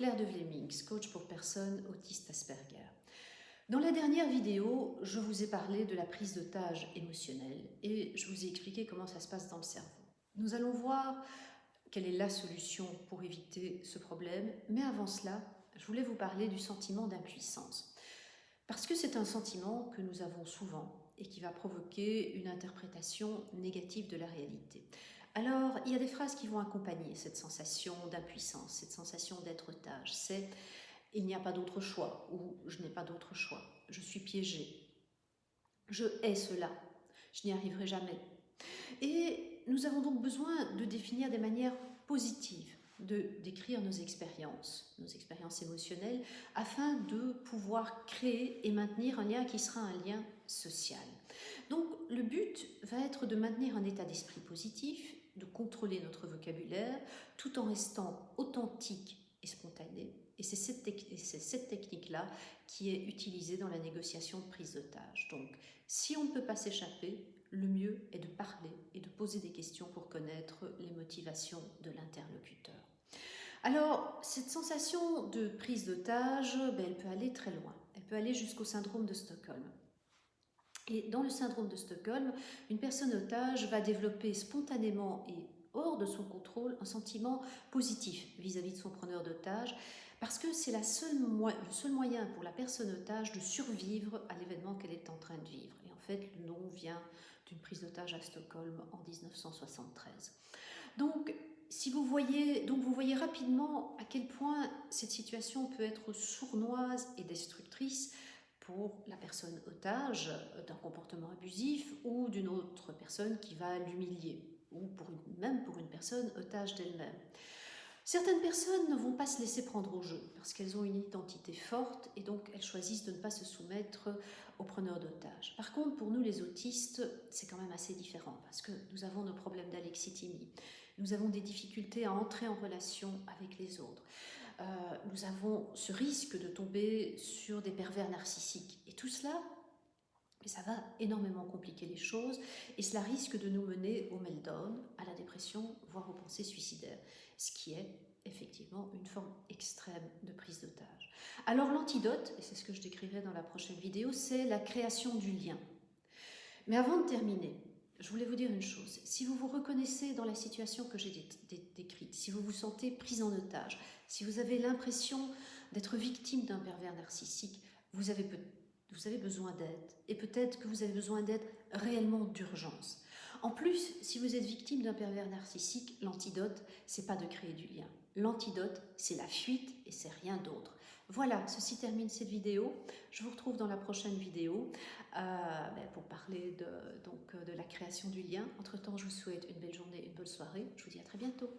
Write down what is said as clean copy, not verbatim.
Claire de Vlemings, coach pour personnes autistes Asperger. Dans la dernière vidéo, je vous ai parlé de la prise d'otage émotionnelle et je vous ai expliqué comment ça se passe dans le cerveau. Nous allons voir quelle est la solution pour éviter ce problème, mais avant cela, je voulais vous parler du sentiment d'impuissance. Parce que c'est un sentiment que nous avons souvent et qui va provoquer une interprétation négative de la réalité. Alors, il y a des phrases qui vont accompagner cette sensation d'impuissance, cette sensation d'être otage. C'est « il n'y a pas d'autre choix » ou « je n'ai pas d'autre choix »,« je suis piégé »,« je hais cela »,« je n'y arriverai jamais ». Et nous avons donc besoin de définir des manières positives de décrire nos expériences émotionnelles, afin de pouvoir créer et maintenir un lien qui sera un lien social. Donc le but va être de maintenir un état d'esprit positif, de contrôler notre vocabulaire, tout en restant authentique et spontané. Et c'est cette technique-là qui est utilisée dans la négociation de prise d'otage. Donc, si on ne peut pas s'échapper, le mieux est de parler et de poser des questions pour connaître les motivations de l'interlocuteur. Alors, cette sensation de prise d'otage, elle peut aller très loin. Elle peut aller jusqu'au syndrome de Stockholm. Et dans le syndrome de Stockholm, une personne otage va développer spontanément et hors de son contrôle un sentiment positif vis-à-vis de son preneur d'otage, parce que c'est le seul moyen pour la personne otage de survivre à l'événement qu'elle est en train de vivre. Et en fait, le nom vient d'une prise d'otage à Stockholm en 1973. Donc, vous voyez rapidement à quel point cette situation peut être sournoise et destructrice pour la personne otage d'un comportement abusif ou d'une autre personne qui va l'humilier, ou même pour une personne otage d'elle-même. Certaines personnes ne vont pas se laisser prendre au jeu parce qu'elles ont une identité forte et donc elles choisissent de ne pas se soumettre aux preneurs d'otages. Par contre, pour nous les autistes, c'est quand même assez différent parce que nous avons nos problèmes d'alexithymie, nous avons des difficultés à entrer en relation avec les autres. Nous avons ce risque de tomber sur des pervers narcissiques. Et tout cela, ça va énormément compliquer les choses et cela risque de nous mener au meltdown, à la dépression, voire aux pensées suicidaires, ce qui est effectivement une forme extrême de prise d'otage. Alors l'antidote, et c'est ce que je décrirai dans la prochaine vidéo, c'est la création du lien. Mais avant de terminer, je voulais vous dire une chose. Si vous vous reconnaissez dans la situation que j'ai décrite, si vous vous sentez prise en otage, si vous avez l'impression d'être victime d'un pervers narcissique, vous avez besoin d'aide. Et peut-être que vous avez besoin d'aide réellement d'urgence. En plus, si vous êtes victime d'un pervers narcissique, l'antidote, c'est pas de créer du lien. L'antidote, c'est la fuite et c'est rien d'autre. Voilà, ceci termine cette vidéo. Je vous retrouve dans la prochaine vidéo pour parler de la création du lien. Entre-temps, je vous souhaite une belle journée, une bonne soirée. Je vous dis à très bientôt.